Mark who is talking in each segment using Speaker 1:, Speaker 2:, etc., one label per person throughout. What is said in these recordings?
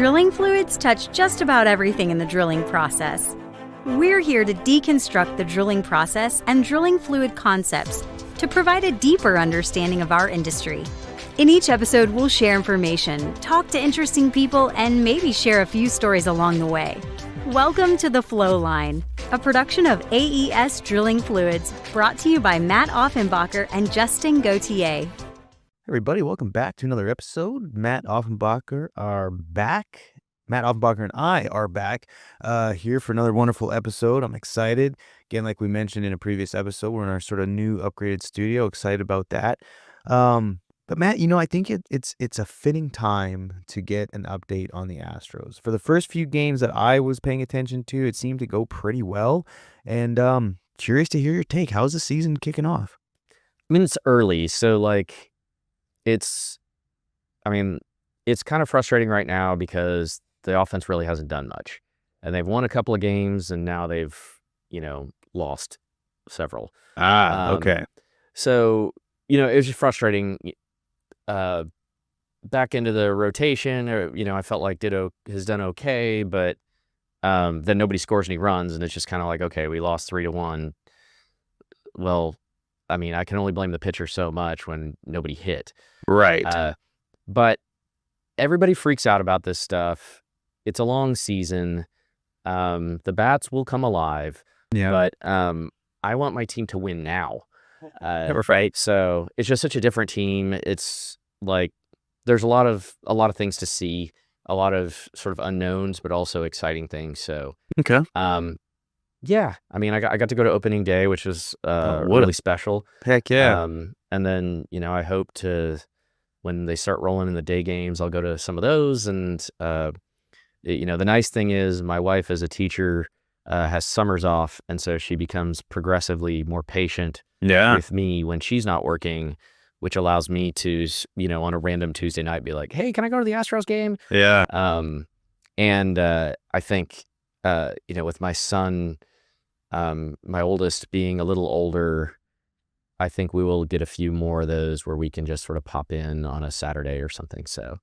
Speaker 1: Drilling fluids touch just about everything in the drilling process. We're here to deconstruct the drilling process and drilling fluid concepts to provide a deeper understanding of our industry. In each episode, we'll share information, talk to interesting people, and maybe share a few stories along the way. Welcome to the Flowline, a production of AES Drilling Fluids, brought to you by Matt Offenbacher and Justin Gauthier.
Speaker 2: Everybody, welcome back to another episode. Matt Offenbacher are back. Matt Offenbacher and I are back here for another wonderful episode. I'm excited. Again, like we mentioned in a previous episode, we're in our sort of new upgraded studio. Excited about that. But Matt, I think it's a fitting time to get an update on the Astros. For the first few games that I was paying attention to, it seemed to go pretty well. And curious to hear your take. How's the season kicking off?
Speaker 3: I mean, it's early, so it's kind of frustrating right now because the offense really hasn't done much. And they've won a couple of games, and now they've, lost several.
Speaker 2: Okay.
Speaker 3: So, it was just frustrating. Back into the rotation, I felt like Ditto has done okay, but then nobody scores any runs, and it's just kind of like, okay, we lost 3-1. Well, I mean, I can only blame the pitcher so much when nobody hit.
Speaker 2: Right.
Speaker 3: But everybody freaks out about this stuff. It's a long season. The bats will come alive.
Speaker 2: Yeah.
Speaker 3: But I want my team to win now.
Speaker 2: Right.
Speaker 3: So it's just such a different team. It's like there's a lot of things to see, a lot of sort of unknowns, but also exciting things. So
Speaker 2: Okay.
Speaker 3: yeah, I mean, I got to go to opening day, which was really special.
Speaker 2: Heck yeah.
Speaker 3: And then, I hope to, when they start rolling in the day games, I'll go to some of those. And, the nice thing is my wife as a teacher has summers off. And so she becomes progressively more patient with me when she's not working, which allows me to, on a random Tuesday night, be like, hey, can I go to the Astros game?
Speaker 2: Yeah.
Speaker 3: And I think, with my son, my oldest being a little older, I think we will get a few more of those where we can just sort of pop in on a Saturday or something. So,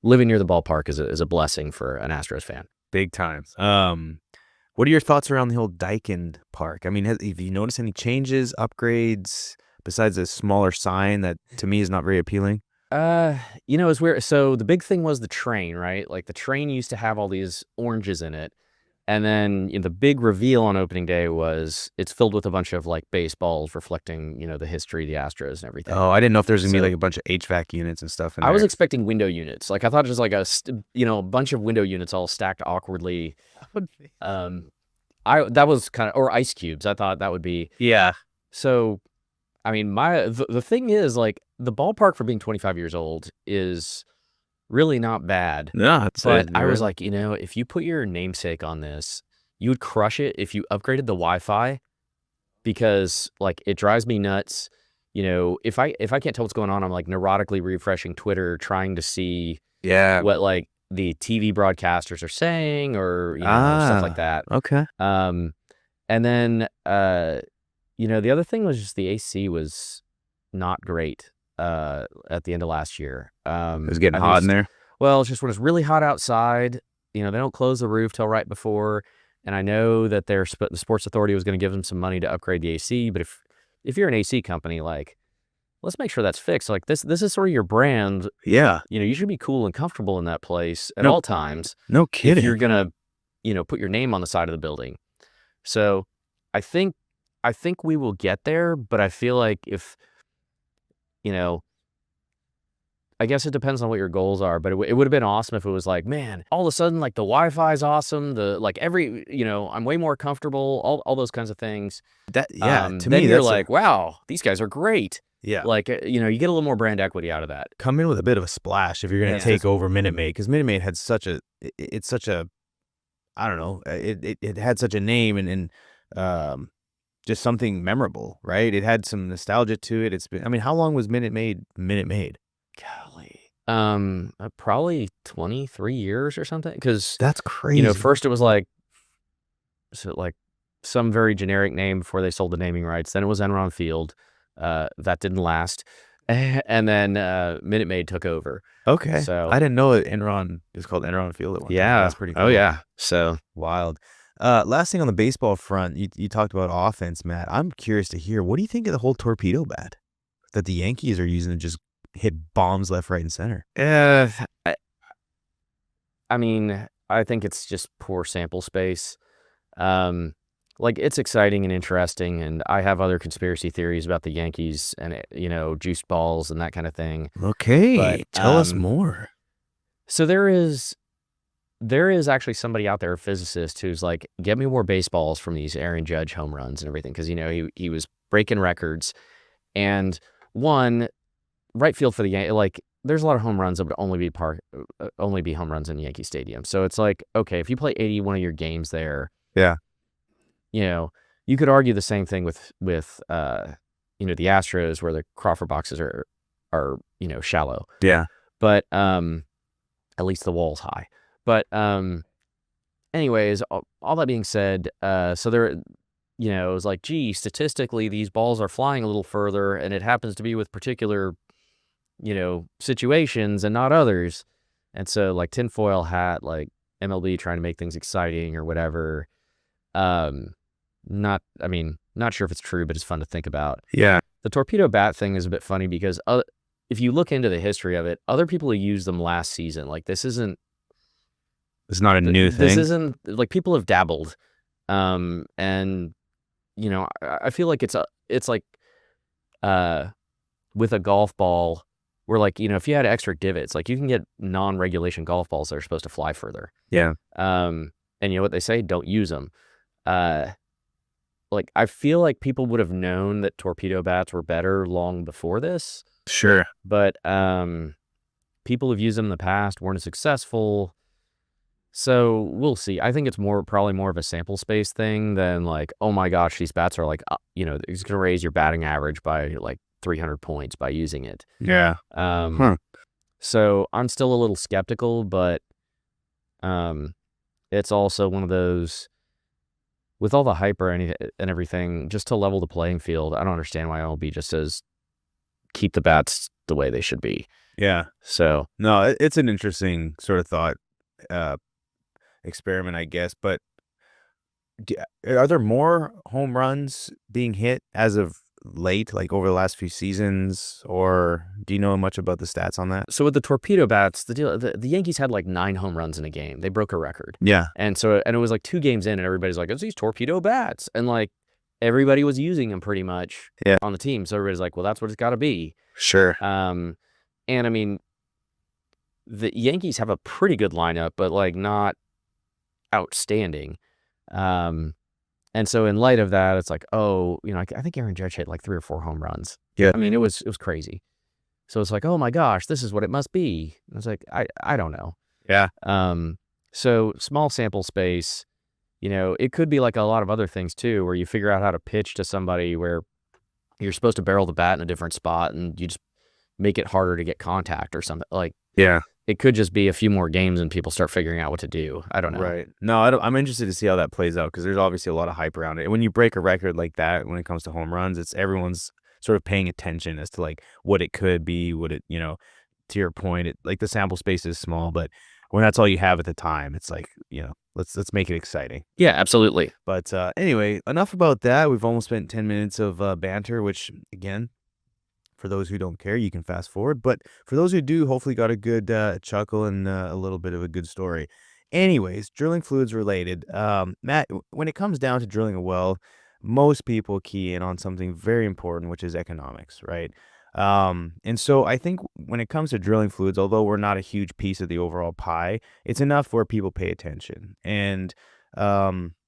Speaker 3: living near the ballpark is a blessing for an Astros fan.
Speaker 2: Big times. What are your thoughts around the whole Daikin Park? I mean, have you noticed any changes, upgrades, besides a smaller sign that to me is not very appealing?
Speaker 3: It's weird. So the big thing was the train, right? Like the train used to have all these oranges in it. And then the big reveal on opening day was it's filled with a bunch of baseballs reflecting, the history of the Astros and everything.
Speaker 2: Oh, I didn't know if there was going to be a bunch of HVAC units and stuff in there.
Speaker 3: I was expecting window units. I thought it was a bunch of window units all stacked awkwardly. That was kind of, or ice cubes. I thought that would be.
Speaker 2: Yeah.
Speaker 3: So, I mean, the thing is the ballpark for being 25 years old is really not bad.
Speaker 2: No,
Speaker 3: but I was like, if you put your namesake on this, you would crush it if you upgraded the Wi-Fi, because it drives me nuts. If I can't tell what's going on, I'm neurotically refreshing Twitter trying to see what the TV broadcasters are saying or stuff like that.
Speaker 2: Okay.
Speaker 3: And then the other thing was just the AC was not great at the end of last year.
Speaker 2: It was getting hot in there.
Speaker 3: Well, it's just when it's really hot outside, they don't close the roof till right before. And I know that the Sports Authority was going to give them some money to upgrade the AC. But if you're an AC company, let's make sure that's fixed. This is sort of your brand.
Speaker 2: Yeah.
Speaker 3: You should be cool and comfortable in that place at all times.
Speaker 2: No kidding.
Speaker 3: If you're going to, put your name on the side of the building. So I think we will get there, but I feel like if, I guess it depends on what your goals are, but it would have been awesome if it was man, all of a sudden, the Wi-Fi is awesome. I'm way more comfortable, all those kinds of things.
Speaker 2: To
Speaker 3: then
Speaker 2: me,
Speaker 3: you're wow, these guys are great.
Speaker 2: Yeah.
Speaker 3: You get a little more brand equity out of that.
Speaker 2: Come in with a bit of a splash if you're going to take over Minute Maid, because Minute Maid had I don't know, it had such a name and just something memorable, right? It had some nostalgia to it. It's been, how long was Minute Maid?
Speaker 3: Golly. Probably 23 years or something. Because
Speaker 2: that's crazy.
Speaker 3: First it was some very generic name before they sold the naming rights. Then it was Enron Field. That didn't last. And then Minute Maid took over.
Speaker 2: Okay.
Speaker 3: So
Speaker 2: I didn't know Enron is called Enron Field at one time.
Speaker 3: yeah,
Speaker 2: That's pretty cool.
Speaker 3: oh yeah. So
Speaker 2: Wild. Last thing on the baseball front, you talked about offense, Matt. I'm curious to hear, what do you think of the whole torpedo bat that the Yankees are using to just hit bombs left, right, and center?
Speaker 3: I mean, I think it's just poor sample space. Like, it's exciting and interesting, and I have other conspiracy theories about the Yankees and juiced balls and that kind of thing.
Speaker 2: Okay,
Speaker 3: But
Speaker 2: tell us more.
Speaker 3: So there is actually somebody out there, a physicist, who's like, get me more baseballs from these Aaron Judge home runs and everything, because he was breaking records. And one, right field for the Yankees, like, there's a lot of home runs that would only be home runs in Yankee Stadium. So it's like, okay, if you play 81 of your games there,
Speaker 2: Yeah.
Speaker 3: You could argue the same thing with the Astros, where the Crawford boxes are shallow.
Speaker 2: Yeah.
Speaker 3: But at least the wall's high. But anyways, all that being said, so there, it was like, gee, statistically, these balls are flying a little further, and it happens to be with particular, situations and not others. And so, like, tinfoil hat, like MLB trying to make things exciting or whatever. Not sure if it's true, but it's fun to think about.
Speaker 2: Yeah.
Speaker 3: The torpedo bat thing is a bit funny because if you look into the history of it, other people have used them last season. Like, it's
Speaker 2: not a new thing.
Speaker 3: This isn't, like, people have dabbled. And I feel like it's like with a golf ball, where, like, if you had extra divots, like, you can get non-regulation golf balls that are supposed to fly further.
Speaker 2: Yeah.
Speaker 3: And you know what they say? Don't use them. Like, I feel like people would have known that torpedo bats were better long before this.
Speaker 2: Sure.
Speaker 3: But people have used them in the past, weren't as successful. So we'll see. I think it's probably more of a sample space thing than, like, oh my gosh, these bats are like, it's going to raise your batting average by like 300 points by using it.
Speaker 2: Yeah.
Speaker 3: So I'm still a little skeptical, but it's also one of those, with all the hype and everything, just to level the playing field. I don't understand why MLB just says keep the bats the way they should be.
Speaker 2: Yeah.
Speaker 3: So
Speaker 2: no, it's an interesting sort of thought experiment, I guess. But are there more home runs being hit as of late, like over the last few seasons, or do you know much about the stats on that?
Speaker 3: So with the torpedo bats, the Yankees had like 9 home runs in a game. They broke a record.
Speaker 2: Yeah.
Speaker 3: And it was like 2 games in, and everybody's like, it's these torpedo bats. And, like, everybody was using them pretty much on the team. So everybody's like, well, that's what it's got to be.
Speaker 2: Sure.
Speaker 3: And I mean, the Yankees have a pretty good lineup, but, like, not outstanding. And so in light of that, it's like, oh, I think Aaron Judge hit like 3 or 4 home runs.
Speaker 2: Yeah.
Speaker 3: I mean, it was crazy. So it's like, oh my gosh, this is what it must be. I was like, I don't know.
Speaker 2: Yeah.
Speaker 3: So small sample space, it could be like a lot of other things too, where you figure out how to pitch to somebody where you're supposed to barrel the bat in a different spot, and you just make it harder to get contact or something. Like,
Speaker 2: yeah.
Speaker 3: It could just be a few more games and people start figuring out what to do. I don't know.
Speaker 2: Right. No, I'm interested to see how that plays out, because there's obviously a lot of hype around it. When you break a record like that, when it comes to home runs, it's everyone's sort of paying attention as to, like, what it could be, to your point, like, the sample space is small, but when that's all you have at the time, it's like, let's make it exciting.
Speaker 3: Yeah, absolutely.
Speaker 2: But anyway, enough about that. We've almost spent 10 minutes of banter, which, again, for those who don't care, you can fast forward. But for those who do, hopefully got a good chuckle and a little bit of a good story. Anyways, drilling fluids related. Matt, when it comes down to drilling a well, most people key in on something very important, which is economics, right? And so I think when it comes to drilling fluids, although we're not a huge piece of the overall pie, it's enough where people pay attention. And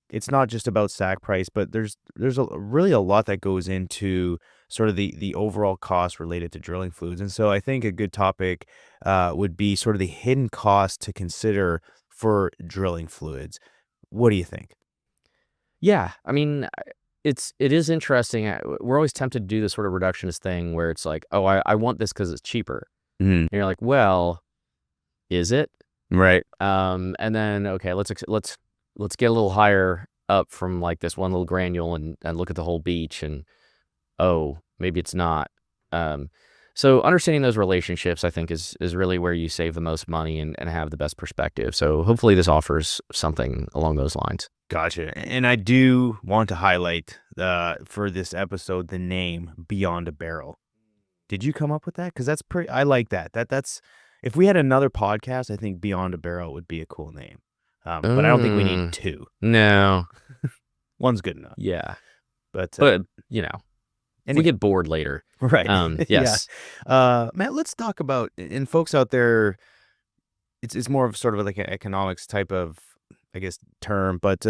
Speaker 2: it's not just about SAC price, but there's really a lot that goes into sort of the overall cost related to drilling fluids. And so I think a good topic would be sort of the hidden cost to consider for drilling fluids. What do you think?
Speaker 3: Yeah, I mean, it is interesting. We're always tempted to do this sort of reductionist thing where it's like, oh, I want this because it's cheaper. And you're like, well, is it?
Speaker 2: Right.
Speaker 3: And then, okay, let's get a little higher up from, like, this one little granule and look at the whole beach, and oh, maybe it's not. So understanding those relationships, I think, is really where you save the most money and have the best perspective. So hopefully this offers something along those lines.
Speaker 2: Gotcha. And I do want to highlight for this episode the name Beyond a Barrel. Did you come up with that? Because that's pretty. I like that. That's if we had another podcast, I think Beyond a Barrel would be a cool name. But I don't think we need two.
Speaker 3: No.
Speaker 2: One's good enough.
Speaker 3: Yeah.
Speaker 2: But
Speaker 3: we get bored later.
Speaker 2: right.
Speaker 3: Yes.
Speaker 2: Yeah. Matt, let's talk about, and folks out there, it's more of sort of like an economics type of, I guess, term, but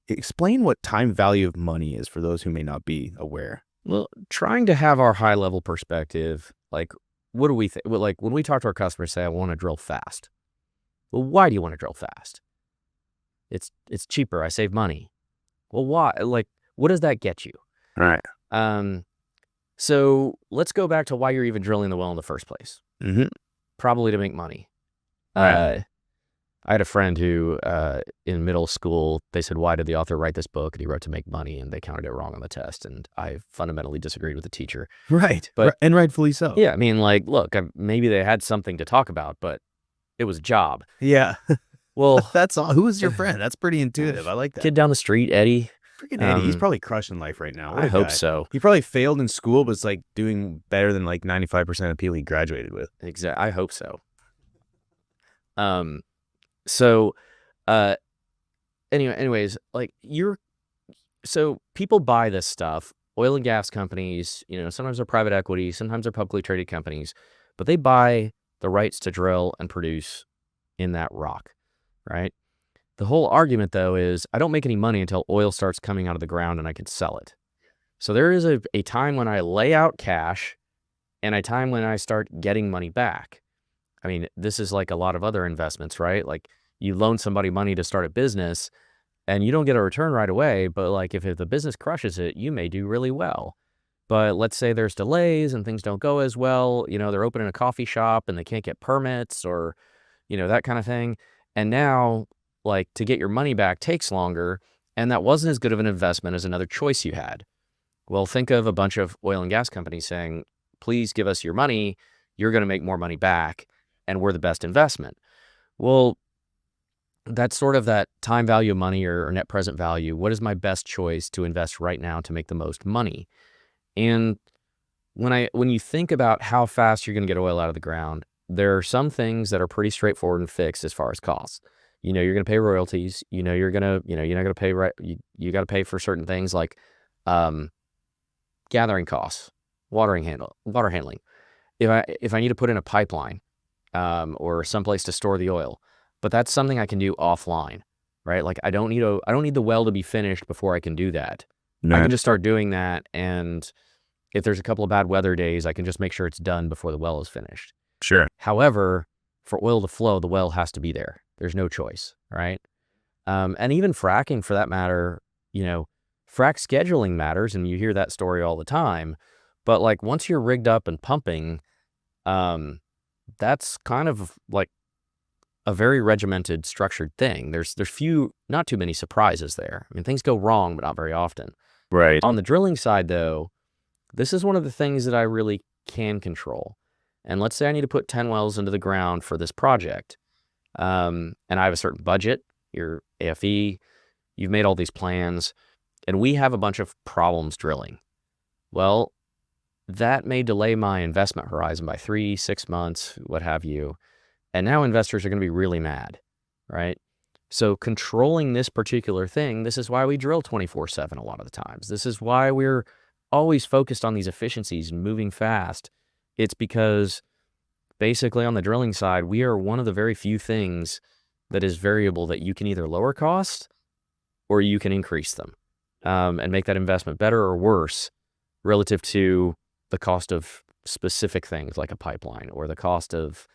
Speaker 2: explain what time value of money is for those who may not be aware.
Speaker 3: Well, trying to have our high level perspective, like, what do we think? Well, like when we talk to our customers, say, I want to drill fast. Well, why do you want to drill fast? It's cheaper. I save money. Well, why? Like, what does that get you?
Speaker 2: Right.
Speaker 3: So let's go back to why you're even drilling the well in the first place.
Speaker 2: Mm-hmm.
Speaker 3: Probably to make money.
Speaker 2: Right.
Speaker 3: I had a friend who, in middle school, they said, why did the author write this book? And he wrote to make money, and they counted it wrong on the test. And I fundamentally disagreed with the teacher.
Speaker 2: Right.
Speaker 3: But,
Speaker 2: and rightfully so.
Speaker 3: Yeah. I mean, like, look, maybe they had something to talk about, but it was a job.
Speaker 2: Yeah.
Speaker 3: Well,
Speaker 2: that's all. Who was your friend? That's pretty intuitive. I like that.
Speaker 3: Kid down the street, Eddie.
Speaker 2: Freaking Eddie. He's probably crushing life right now.
Speaker 3: I hope so.
Speaker 2: He probably failed in school, but it's like doing better than like 95% of people he graduated with.
Speaker 3: Exactly. I hope so. So, anyways, like so people buy this stuff, oil and gas companies, sometimes they're private equity, sometimes they're publicly traded companies, but they buy the rights to drill and produce in that rock, right? The whole argument, though, is I don't make any money until oil starts coming out of the ground and I can sell it. So there is a time when I lay out cash and a time when I start getting money back. I mean, this is like a lot of other investments, right? Like you loan somebody money to start a business and you don't get a return right away, but like if the business crushes it, you may do really well. But let's say there's delays and things don't go as well, they're opening a coffee shop and they can't get permits or, that kind of thing. And now, like, to get your money back takes longer, and that wasn't as good of an investment as another choice you had. Well, think of a bunch of oil and gas companies saying, please give us your money, you're going to make more money back, and we're the best investment. Well, that's sort of that time value of money or net present value. What is my best choice to invest right now to make the most money? And when you think about how fast you're going to get oil out of the ground, there are some things that are pretty straightforward and fixed as far as costs. You're going to pay royalties. You're going to, you're not going to pay, you got to pay for certain things like gathering costs, water handling. If I need to put in a pipeline or someplace to store the oil, but that's something I can do offline, right? Like I don't need the well to be finished before I can do that. No. I can just start doing that, and if there's a couple of bad weather days, I can just make sure it's done before the well is finished.
Speaker 2: Sure.
Speaker 3: However, for oil to flow, the well has to be there. There's no choice, right? And even fracking, for that matter, frack scheduling matters, and you hear that story all the time. But like once you're rigged up and pumping, that's kind of like a very regimented, structured thing. There's not too many surprises there. I mean, things go wrong, but not very often.
Speaker 2: Right.
Speaker 3: On the drilling side, though, this is one of the things that I really can control. And let's say I need to put 10 wells into the ground for this project. And I have a certain budget, your AFE, you've made all these plans, and we have a bunch of problems drilling. Well, that may delay my investment horizon by 3-6 months, what have you. And now investors are going to be really mad, right? So controlling this particular thing, this is why we drill 24/7 a lot of the times. This is why we're always focused on these efficiencies and moving fast. It's because basically on the drilling side, we are one of the very few things that is variable that you can either lower cost or you can increase them and make that investment better or worse relative to the cost of specific things like a pipeline or the cost of,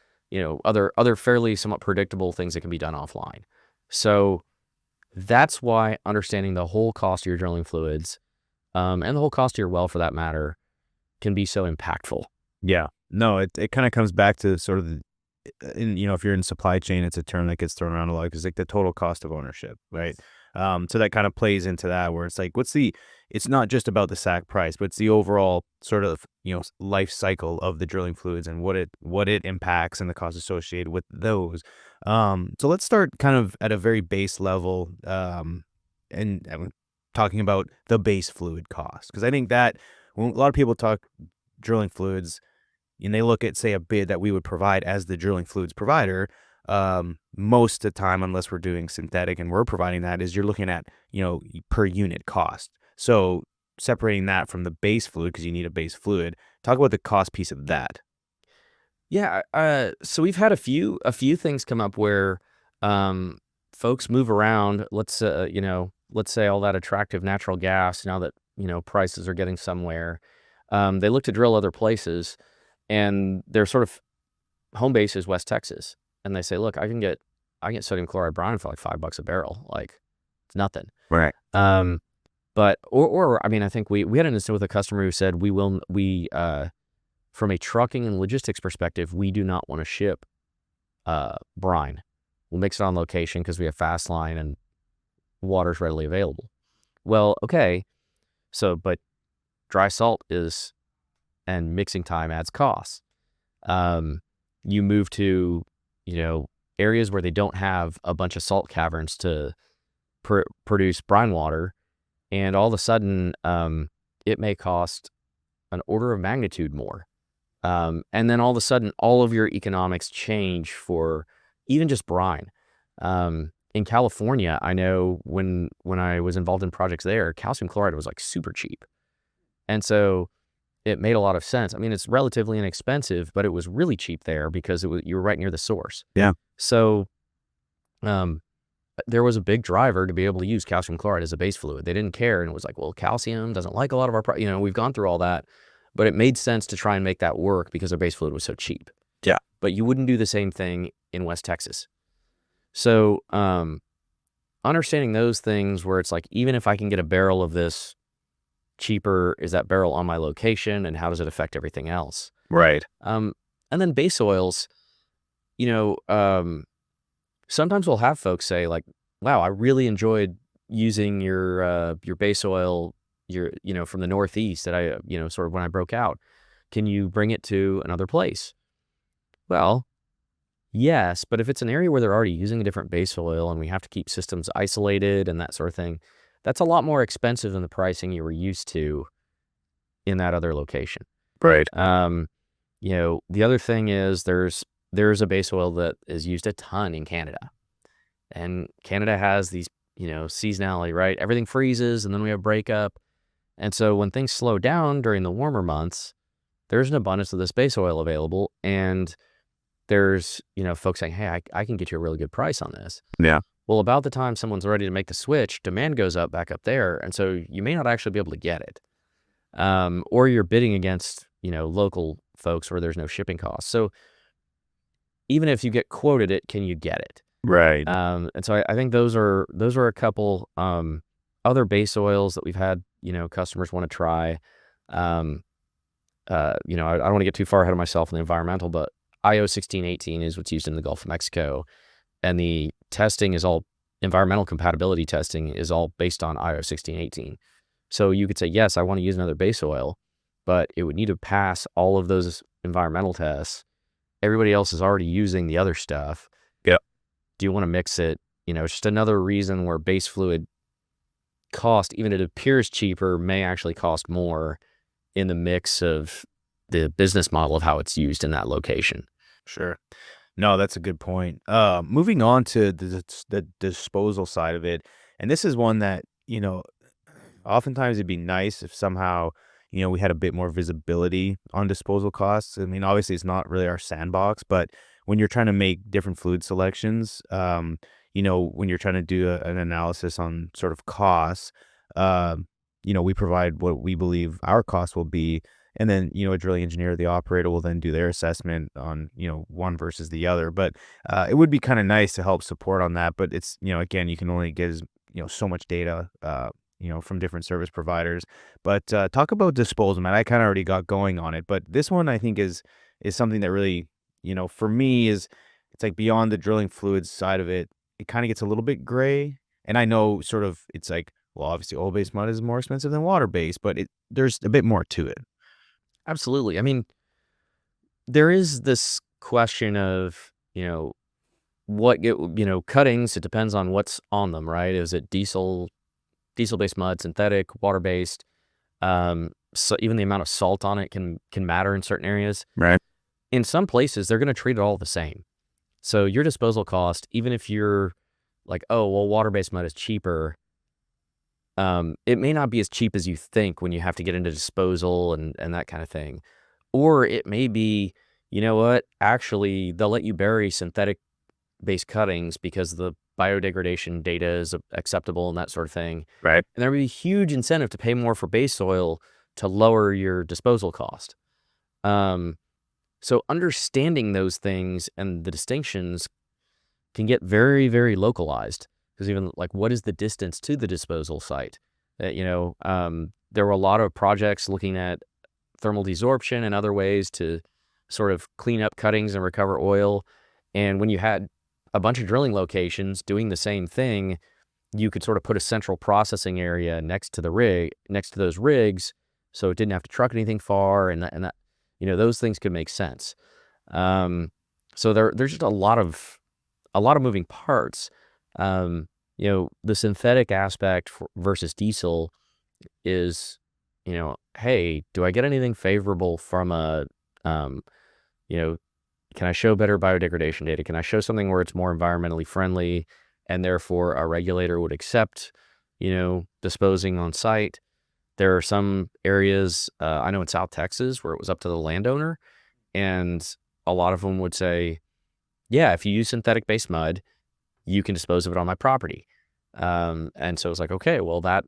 Speaker 3: other fairly somewhat predictable things that can be done offline. So that's why understanding the whole cost of your drilling fluids and the whole cost of your well, for that matter, can be so impactful.
Speaker 2: Yeah. No, it kind of comes back to sort of, if you're in supply chain, it's a term that gets thrown around a lot because it's like the total cost of ownership, right? So that kind of plays into that where it's like, it's not just about the sack price, but it's the overall sort of, life cycle of the drilling fluids and what it impacts and the costs associated with those. So let's start kind of at a very base level, and talking about the base fluid cost. Because I think that when a lot of people talk drilling fluids and they look at, say, a bid that we would provide as the drilling fluids provider, most of the time, unless we're doing synthetic and we're providing that, is you're looking at, per unit cost. So separating that from the base fluid, because you need a base fluid, talk about the cost piece of that.
Speaker 3: Yeah, so we've had a few things come up where folks move around. Let's say all that attractive natural gas now that prices are getting somewhere. They look to drill other places, and their sort of home base is West Texas, and they say, "Look, I can get sodium chloride brine for like $5 a barrel. Like it's nothing."
Speaker 2: Right.
Speaker 3: But I mean, I think we had an instance with a customer who said we from a trucking and logistics perspective, we do not want to ship brine. We'll mix it on location because we have fast line and water's readily available. Well, okay. So, but dry salt and mixing time adds costs. You move to, areas where they don't have a bunch of salt caverns to produce brine water, and all of a sudden, it may cost an order of magnitude more. And then all of a sudden, all of your economics change for even just brine. In California, I know when I was involved in projects there, calcium chloride was like super cheap. And so it made a lot of sense. I mean, it's relatively inexpensive, but it was really cheap there because you were right near the source.
Speaker 2: Yeah.
Speaker 3: So there was a big driver to be able to use calcium chloride as a base fluid. They didn't care, and it was like, well, calcium doesn't like a lot of our, we've gone through all that, but it made sense to try and make that work because their base fluid was so cheap.
Speaker 2: Yeah.
Speaker 3: But you wouldn't do the same thing in West Texas. So understanding those things where it's like, even if I can get a barrel of this cheaper, is that barrel on my location, and how does it affect everything else?
Speaker 2: Right.
Speaker 3: And then base oils, sometimes we'll have folks say like, wow, I really enjoyed using your base oil, from the Northeast that I, sort of when I broke out. Can you bring it to another place? Well, yes, but if it's an area where they're already using a different base oil and we have to keep systems isolated and that sort of thing, that's a lot more expensive than the pricing you were used to in that other location.
Speaker 2: Right.
Speaker 3: The other thing is there's a base oil that is used a ton in Canada. And Canada has these, seasonality, right? Everything freezes and then we have breakup. And so when things slow down during the warmer months, there's an abundance of this base oil available. And there's, folks saying, hey, I can get you a really good price on this.
Speaker 2: Yeah.
Speaker 3: Well, about the time someone's ready to make the switch, demand goes up back up there. And so you may not actually be able to get it. Or you're bidding against, local folks where there's no shipping costs. So even if you get quoted it, can you get it?
Speaker 2: Right.
Speaker 3: And so I think those are a couple other base oils that we've had, customers want to try. I don't want to get too far ahead of myself in the environmental, but IO 1618 is what's used in the Gulf of Mexico. And the testing is all, environmental compatibility testing is all based on IO 1618. So you could say, yes, I want to use another base oil, but it would need to pass all of those environmental tests. Everybody else is already using the other stuff.
Speaker 2: Yep.
Speaker 3: Do you want to mix it? It's just another reason where base fluid cost, even it appears cheaper, may actually cost more in the mix of the business model of how it's used in that location.
Speaker 2: Sure. No, that's a good point. Moving on to the disposal side of it, and this is one that, oftentimes it'd be nice if somehow, we had a bit more visibility on disposal costs. I mean, obviously it's not really our sandbox, but when you're trying to make different fluid selections, when you're trying to do an analysis on sort of costs, we provide what we believe our costs will be. And then, a drilling engineer, the operator will then do their assessment on, one versus the other. But it would be kind of nice to help support on that. But it's, again, you can only get, so much data, from different service providers. But talk about disposal, man. I kind of already got going on it. But this one, I think, is something that really, for me, it's like beyond the drilling fluids side of it. It kind of gets a little bit gray. And I know sort of it's like, well, obviously oil-based mud is more expensive than water-based, but there's a bit more to it.
Speaker 3: Absolutely. I mean, there is this question of, cuttings, it depends on what's on them, right? Is it diesel-based mud, synthetic, water-based? So even the amount of salt on it can matter in certain areas.
Speaker 2: Right.
Speaker 3: In some places, they're going to treat it all the same. So your disposal cost, even if you're like, oh, well, water-based mud is cheaper, it may not be as cheap as you think when you have to get into disposal and that kind of thing. Or it may be, you know what, actually, they'll let you bury synthetic-based cuttings because the biodegradation data is acceptable and that sort of thing.
Speaker 2: Right.
Speaker 3: And there would be a huge incentive to pay more for base soil to lower your disposal cost. So understanding those things and the distinctions can get very, very localized. Because even like, what is the distance to the disposal site? There were a lot of projects looking at thermal desorption and other ways to sort of clean up cuttings and recover oil. And when you had a bunch of drilling locations doing the same thing, you could sort of put a central processing area next to those rigs, so it didn't have to truck anything far, and that those things could make sense. So there's just a lot of moving parts. The synthetic aspect versus diesel is, hey, do I get anything favorable from can I show better biodegradation data? Can I show something where it's more environmentally friendly and therefore a regulator would accept, disposing on site? There are some areas, I know in South Texas, where it was up to the landowner, and a lot of them would say, yeah, if you use synthetic-based mud, you can dispose of it on my property. And so it's like, okay, well, that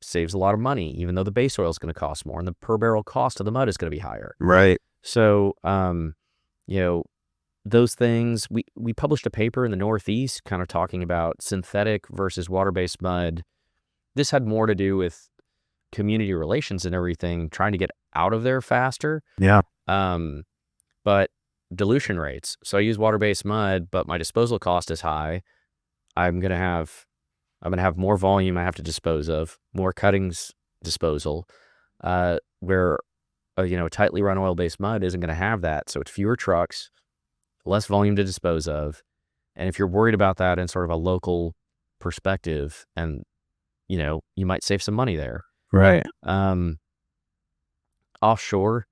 Speaker 3: saves a lot of money, even though the base oil is going to cost more and the per barrel cost of the mud is going to be higher.
Speaker 2: Right.
Speaker 3: So, those things, we published a paper in the Northeast kind of talking about synthetic versus water-based mud. This had more to do with community relations and everything, trying to get out of there faster.
Speaker 2: Yeah.
Speaker 3: But dilution rates. So I use water-based mud, but my disposal cost is high. I'm gonna have more volume I have to dispose of, more cuttings disposal, where a tightly run oil-based mud isn't gonna have that. So it's fewer trucks, less volume to dispose of. And if you're worried about that in sort of a local perspective, and you might save some money there.
Speaker 2: Right.
Speaker 3: Offshore,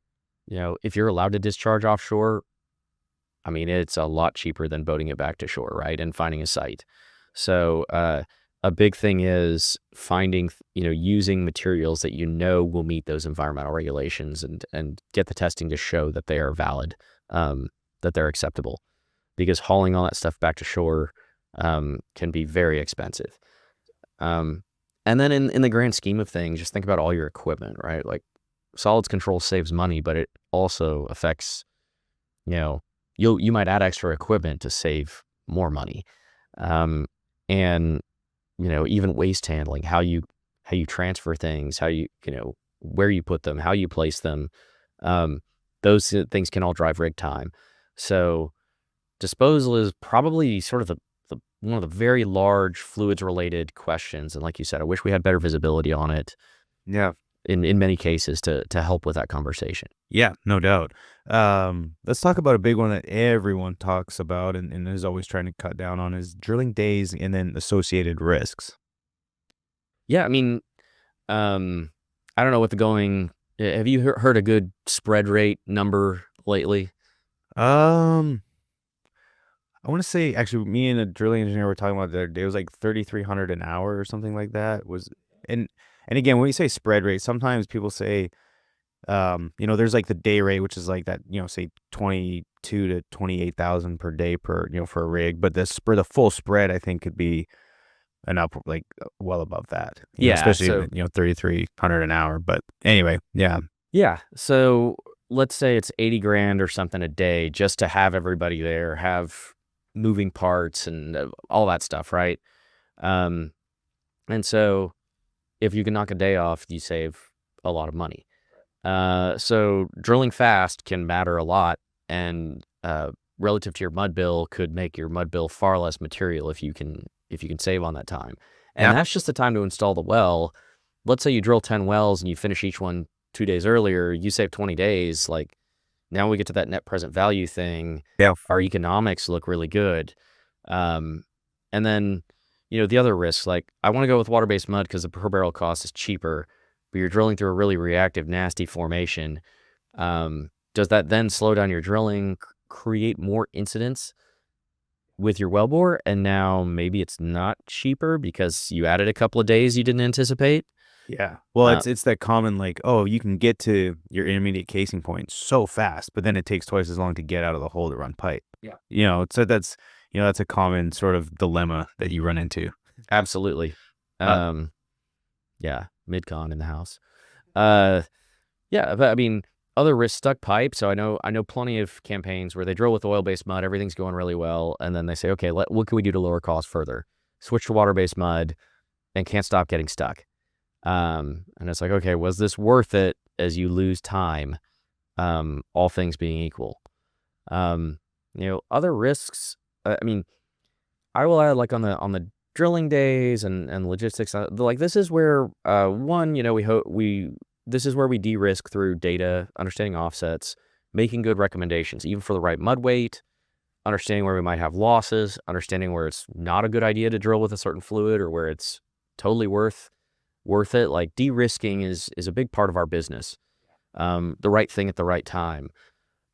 Speaker 3: if you're allowed to discharge offshore, I mean, it's a lot cheaper than boating it back to shore, right? And finding a site. So a big thing is finding, using materials that will meet those environmental regulations and get the testing to show that they are valid, that they're acceptable. Because hauling all that stuff back to shore can be very expensive. And then in the grand scheme of things, just think about all your equipment, right? Like solids control saves money, but it also affects, you might add extra equipment to save more money. And, even waste handling, how you transfer things, how where you put them, how you place them, those things can all drive rig time. So disposal is probably sort of one of the very large fluids related questions. And like you said, I wish we had better visibility on it.
Speaker 2: Yeah.
Speaker 3: In many cases to help with that conversation.
Speaker 2: Yeah, no doubt. Let's talk about a big one that everyone talks about and is always trying to cut down on is drilling days and then associated risks.
Speaker 3: Yeah, I mean, I don't know what have you heard a good spread rate number lately?
Speaker 2: I want to say, actually, me and a drilling engineer were talking about the other day. It was like 3,300 an hour or something like that. And again, when you say spread rate, sometimes people say, there's like the day rate, which is like that, say 22 to 28,000 per day for a rig. But the full spread, I think, could be like well above that.
Speaker 3: Yeah,
Speaker 2: especially
Speaker 3: so
Speaker 2: 3,300 an hour. But anyway, yeah.
Speaker 3: Yeah. So let's say it's 80 grand or something a day just to have everybody there, have moving parts and all that stuff, right? And so if you can knock a day off, you save a lot of money. So drilling fast can matter a lot, and relative to your mud bill could make your mud bill far less material if you can save on that time. And that's just the time to install the well. Let's say you drill 10 wells and you finish each one 2 days earlier, you save 20 days. Like, now we get to that net present value thing.
Speaker 2: Yeah.
Speaker 3: Our economics look really good. And then, the other risks, like, I want to go with water-based mud because the per barrel cost is cheaper, but you're drilling through a really reactive, nasty formation. Does that then slow down your drilling, create more incidents with your wellbore? And now maybe it's not cheaper because you added a couple of days you didn't anticipate.
Speaker 2: Yeah. Well, it's that common, like, oh, you can get to your intermediate casing point so fast, but then it takes twice as long to get out of the hole to run pipe.
Speaker 3: Yeah.
Speaker 2: So that's a common sort of dilemma that you run into.
Speaker 3: Absolutely. Yeah, mid-con in the house. Yeah, but I mean, other risks, stuck pipe. So I know plenty of campaigns where they drill with oil-based mud, everything's going really well, and then they say, okay, what can we do to lower costs further? Switch to water-based mud, and can't stop getting stuck. And it's like, okay, was this worth it as you lose time? All things being equal. Other risks. I mean, I will add, like, on the drilling days and logistics. Like, this is where this is where we de-risk through data, understanding offsets, making good recommendations, even for the right mud weight, understanding where we might have losses, understanding where it's not a good idea to drill with a certain fluid or where it's totally worth it. Like, de-risking is a big part of our business. The right thing at the right time.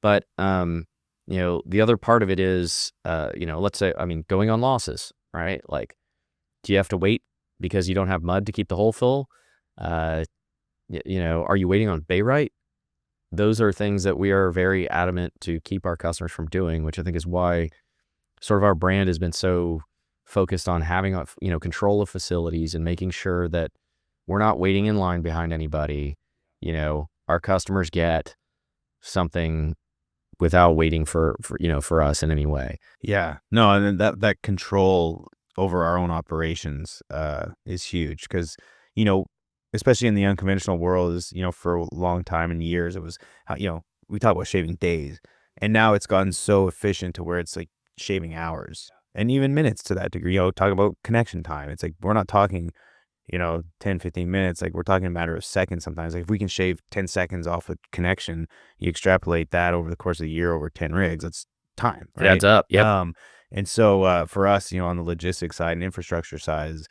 Speaker 3: But, the other part of it is, let's say, I mean, going on losses, right? Like, do you have to wait because you don't have mud to keep the hole full? Are you waiting on bayrite? Those are things that we are very adamant to keep our customers from doing, which I think is why sort of our brand has been so focused on having, control of facilities and making sure that we're not waiting in line behind anybody. Our customers get something without waiting for us in any way.
Speaker 2: Yeah. No, and then that control over our own operations is huge because, especially in the unconventional world, is, for a long time and years, it was, we talk about shaving days, and now it's gotten so efficient to where it's like shaving hours and even minutes to that degree. Talk about connection time. It's like, we're not talking, 10, 15 minutes. Like, we're talking a matter of seconds sometimes. Like, if we can shave 10 seconds off a connection, you extrapolate that over the course of a year over 10 rigs, that's time, right?
Speaker 3: It adds up. Yep.
Speaker 2: And so for us, on the logistics side and infrastructure side is,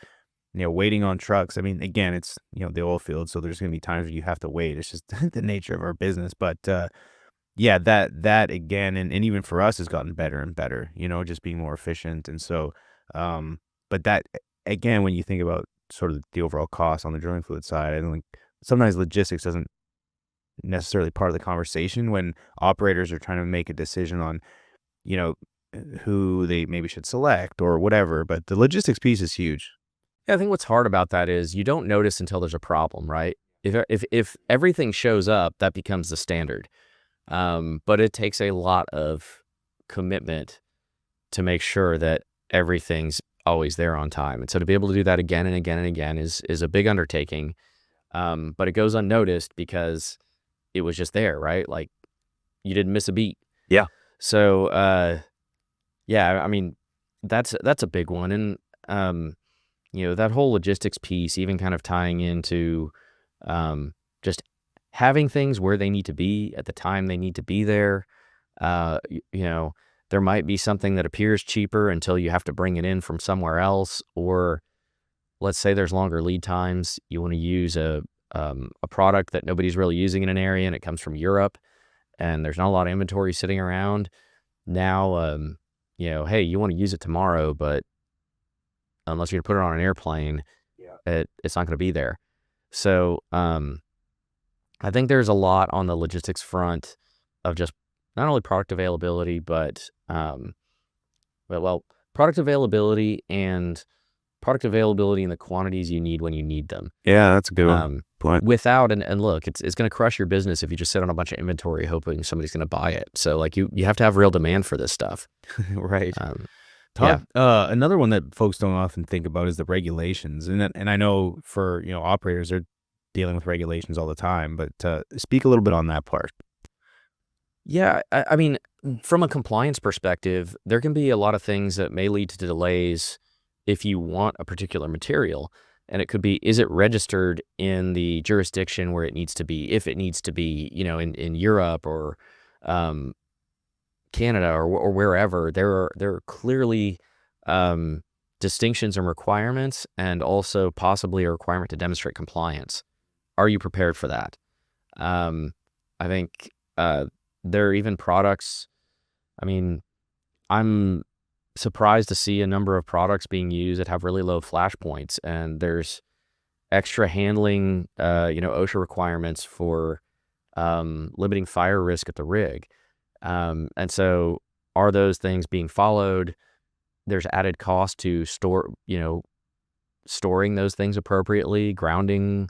Speaker 2: waiting on trucks. I mean, again, it's, the oil field, so there's going to be times where you have to wait. It's just the nature of our business. But yeah, that again, and even for us has gotten better and better, just being more efficient. And so, but that, again, when you think about sort of the overall cost on the drilling fluid side, I think sometimes logistics doesn't necessarily part of the conversation when operators are trying to make a decision on, who they maybe should select or whatever. But the logistics piece is huge.
Speaker 3: Yeah, I think what's hard about that is you don't notice until there's a problem, right? If everything shows up, that becomes the standard. But it takes a lot of commitment to make sure that everything's always there on time. And so to be able to do that again and again and again is a big undertaking. But it goes unnoticed because it was just there, right? Like, you didn't miss a beat.
Speaker 2: Yeah.
Speaker 3: So, yeah, I mean, that's a big one. And, that whole logistics piece, even kind of tying into just having things where they need to be at the time they need to be there. There might be something that appears cheaper until you have to bring it in from somewhere else. Or let's say there's longer lead times. You want to use a product that nobody's really using in an area and it comes from Europe and there's not a lot of inventory sitting around. Now, hey, you want to use it tomorrow, but unless you're going to put it on an airplane, it's not going to be there. So I think there's a lot on the logistics front of just not only product availability, but product availability and product availability in the quantities you need when you need them.
Speaker 2: Yeah, that's a good one. Point.
Speaker 3: Without, and look, it's going to crush your business if you just sit on a bunch of inventory hoping somebody's going to buy it. So like you have to have real demand for this stuff.
Speaker 2: Right. Another one that folks don't often think about is the regulations. And I know for, operators, they're dealing with regulations all the time, but speak a little bit on that part.
Speaker 3: Yeah, I mean, from a compliance perspective, there can be a lot of things that may lead to delays if you want a particular material. And it could be, is it registered in the jurisdiction where it needs to be, if it needs to be, in Europe or um, Canada or wherever. There are clearly distinctions and requirements, and also possibly a requirement to demonstrate compliance. Are you prepared for that? I think there are even products. I mean, I'm surprised to see a number of products being used that have really low flash points, and there's extra handling, OSHA requirements for limiting fire risk at the rig. And so are those things being followed? There's added cost to storing those things appropriately, grounding,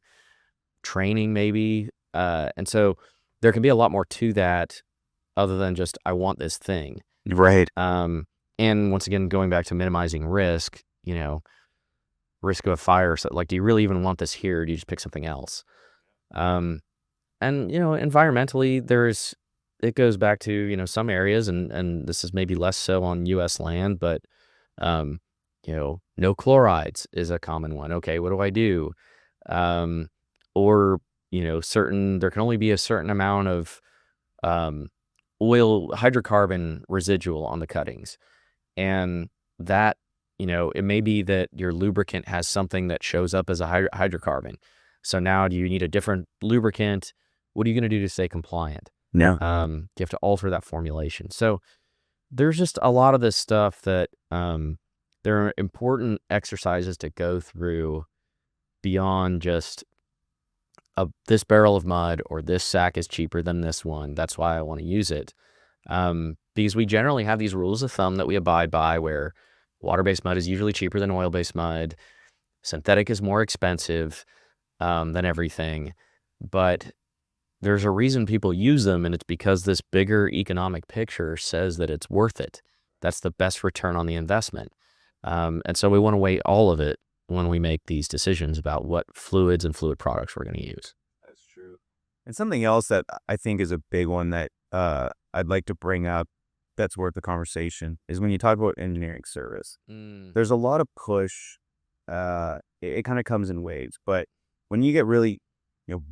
Speaker 3: training maybe. And so there can be a lot more to that other than just, I want this thing.
Speaker 2: Right.
Speaker 3: And once again, going back to minimizing risk, risk of a fire. So like, do you really even want this here? Or do you just pick something else? And, environmentally, it goes back to, some areas, and this is maybe less so on U.S. land, but, no chlorides is a common one. Okay, what do I do? Or, there can only be a certain amount of oil, hydrocarbon residual on the cuttings. And that, it may be that your lubricant has something that shows up as a hydrocarbon. So now do you need a different lubricant? What are you going to do to stay compliant?
Speaker 2: No.
Speaker 3: You have to alter that formulation. So there's just a lot of this stuff that there are important exercises to go through beyond just this barrel of mud or this sack is cheaper than this one. That's why I want to use it. Because we generally have these rules of thumb that we abide by, where water-based mud is usually cheaper than oil-based mud. Synthetic is more expensive than everything. But there's a reason people use them, and it's because this bigger economic picture says that it's worth it. That's the best return on the investment. And so we want to weigh all of it when we make these decisions about what fluids and fluid products we're going to use.
Speaker 2: That's true. And something else that I think is a big one that I'd like to bring up that's worth the conversation is when you talk about engineering service. There's a lot of push. It kind of comes in waves, but when you get really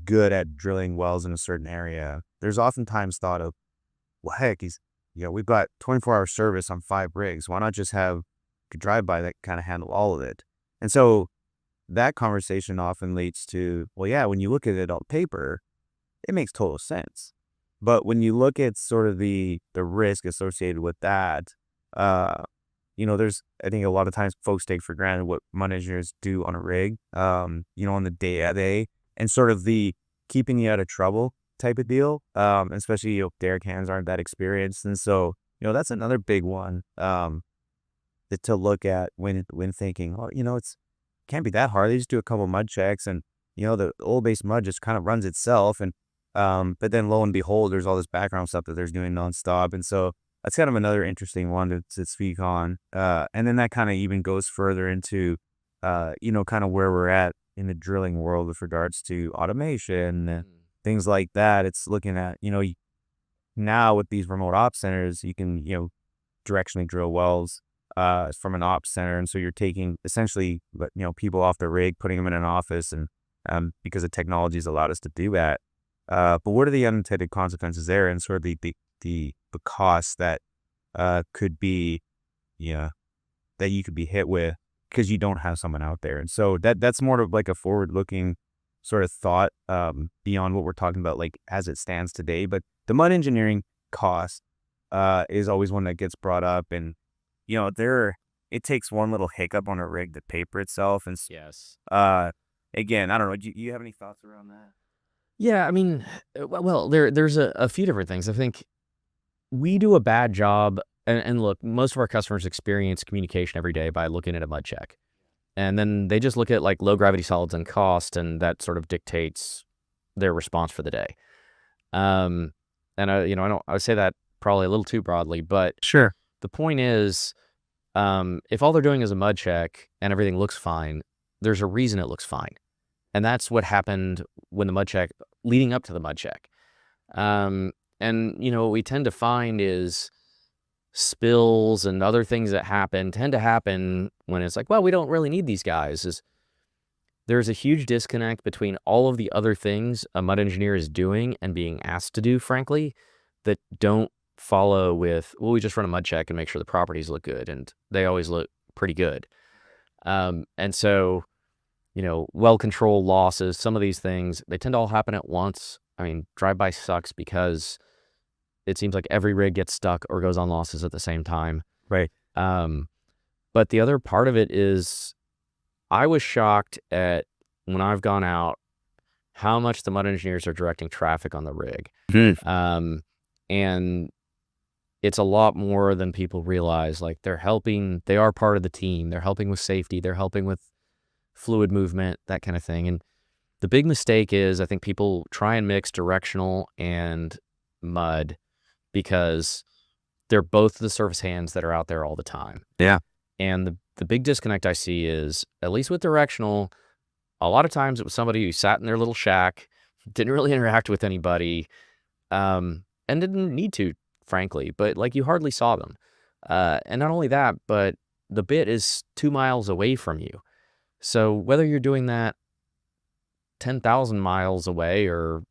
Speaker 2: good at drilling wells in a certain area, there's oftentimes thought of, well, heck, we've got 24-hour service on 5 rigs. Why not just have a drive-by that kind of handle all of it? And so that conversation often leads to, well, yeah, when you look at it on paper, it makes total sense. But when you look at sort of the risk associated with that, there's, I think a lot of times folks take for granted what mud engineers do on a rig, on the day-to-day, and sort of the keeping you out of trouble type of deal, especially, derrick hands aren't that experienced. And so, that's another big one to look at when thinking, oh, it can't be that hard. They just do a couple mud checks, and, the oil-based mud just kind of runs itself. And but then lo and behold, there's all this background stuff that they're doing nonstop. And so that's kind of another interesting one to speak on. And then that kind of even goes further into, kind of where we're at in the drilling world with regards to automation and things like that. It's looking at, now with these remote ops centers, you can, directionally drill wells from an ops center. And so you're taking essentially, people off the rig, putting them in an office, and because the technology has allowed us to do that. But what are the unintended consequences there, and sort of the costs that could be, that you could be hit with because you don't have someone out there? And so that's more of like a forward-looking sort of thought beyond what we're talking about, like as it stands today. But the mud engineering cost is always one that gets brought up, and it takes one little hiccup on a rig to paper itself. And
Speaker 3: yes,
Speaker 2: again, I don't know. Do you have any thoughts around that?
Speaker 3: Yeah, I mean, well, there's a few different things. I think we do a bad job, and look, most of our customers experience communication every day by looking at a mud check. And then they just look at like low gravity solids and cost, and that sort of dictates their response for the day. And I would say that probably a little too broadly, but
Speaker 2: Sure.
Speaker 3: the point is, if all they're doing is a mud check and everything looks fine, there's a reason it looks fine. And that's what happened when the mud check, leading up to the mud check. And, what we tend to find is spills and other things that tend to happen when it's like, well, we don't really need these guys, is there's a huge disconnect between all of the other things a mud engineer is doing and being asked to do, frankly, that don't follow with, well, we just run a mud check and make sure the properties look good, and they always look pretty good. And so, well-controlled losses, some of these things, they tend to all happen at once. I mean, drive-by sucks because it seems like every rig gets stuck or goes on losses at the same time.
Speaker 2: Right.
Speaker 3: But the other part of it is, I was shocked at, when I've gone out, how much the mud engineers are directing traffic on the rig. And it's a lot more than people realize. Like, they are part of the team. They're helping with safety. They're helping with fluid movement, that kind of thing. And the big mistake is, I think people try and mix directional and mud because they're both the surface hands that are out there all the time.
Speaker 2: Yeah.
Speaker 3: And the big disconnect I see is, at least with directional, a lot of times it was somebody who sat in their little shack, didn't really interact with anybody, and didn't need to, frankly, but like, you hardly saw them. And not only that, but the bit is 2 miles away from you. So whether you're doing that 10,000 miles away or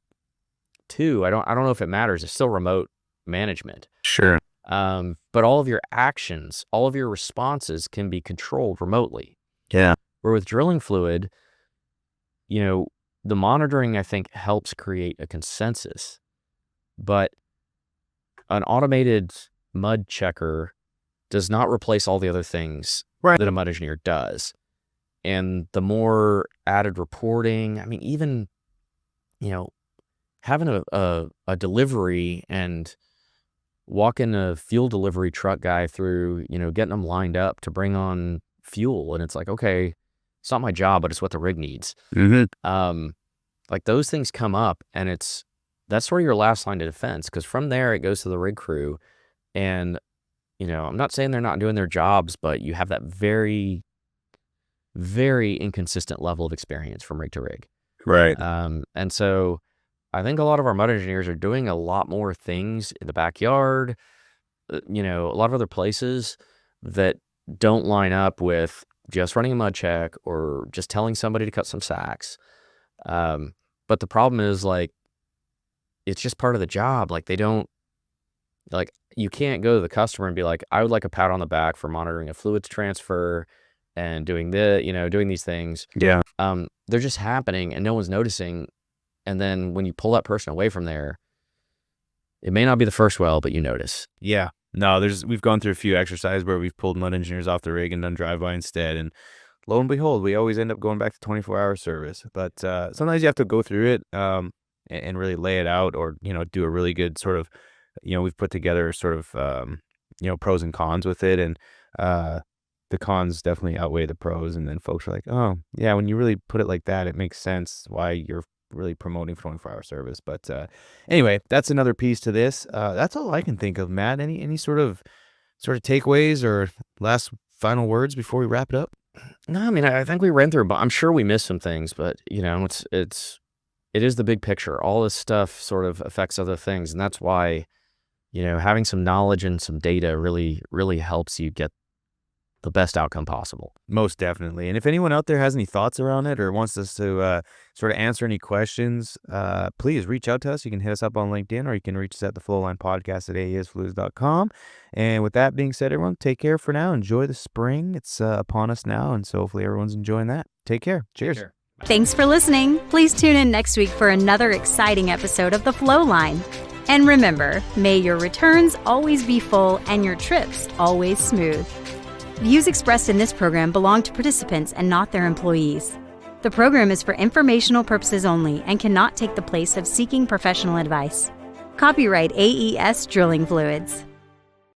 Speaker 3: 2, I don't know if it matters. It's still remote management.
Speaker 2: Sure.
Speaker 3: But all of your actions, all of your responses can be controlled remotely.
Speaker 2: Yeah.
Speaker 3: Where with drilling fluid, the monitoring, I think, helps create a consensus. But an automated mud checker does not replace all the other things
Speaker 2: Right.
Speaker 3: that a mud engineer does. And the more added reporting, I mean, even, having a delivery and walking a fuel delivery truck guy through, getting them lined up to bring on fuel. And it's like, okay, it's not my job, but it's what the rig needs. Like, those things come up, and that's sort of your last line of defense, because from there it goes to the rig crew. And, I'm not saying they're not doing their jobs, but you have that very, very inconsistent level of experience from rig to rig.
Speaker 2: Right.
Speaker 3: And so I think a lot of our mud engineers are doing a lot more things in the backyard, a lot of other places that don't line up with just running a mud check or just telling somebody to cut some sacks. But the problem is, like, it's just part of the job. Like, they don't, like, you can't go to the customer and be like, I would like a pat on the back for monitoring a fluids transfer and doing doing these things.
Speaker 2: Yeah.
Speaker 3: They're just happening and no one's noticing. And then when you pull that person away from there, it may not be the first well, but you notice.
Speaker 2: Yeah. No, we've gone through a few exercises where we've pulled mud engineers off the rig and done drive-by instead. And lo and behold, we always end up going back to 24-hour service. But sometimes you have to go through it and really lay it out, or, do a really good sort of, we've put together sort of, pros and cons with it. And the cons definitely outweigh the pros. And then folks are like, oh, yeah, when you really put it like that, it makes sense why you're really promoting 24-hour service. But anyway, that's another piece to this. That's all I can think of, Matt. Any sort of takeaways or last final words before we wrap it up?
Speaker 3: No, I mean, I think we ran through, but I'm sure we missed some things, but it is the big picture. All this stuff sort of affects other things. And that's why, having some knowledge and some data really, really helps you get the best outcome possible.
Speaker 2: Most definitely. And if anyone out there has any thoughts around it or wants us to sort of answer any questions, please reach out to us. You can hit us up on LinkedIn, or you can reach us at the Flowline podcast at aesfluids.com. And with that being said, everyone, take care for now. Enjoy the spring. It's upon us now. And so hopefully everyone's enjoying that. Take care. Cheers.
Speaker 3: Take care.
Speaker 1: Thanks for listening. Please tune in next week for another exciting episode of The Flowline. And remember, may your returns always be full and your trips always smooth. Views expressed in this program belong to participants and not their employees. The program is for informational purposes only and cannot take the place of seeking professional advice. Copyright AES Drilling Fluids.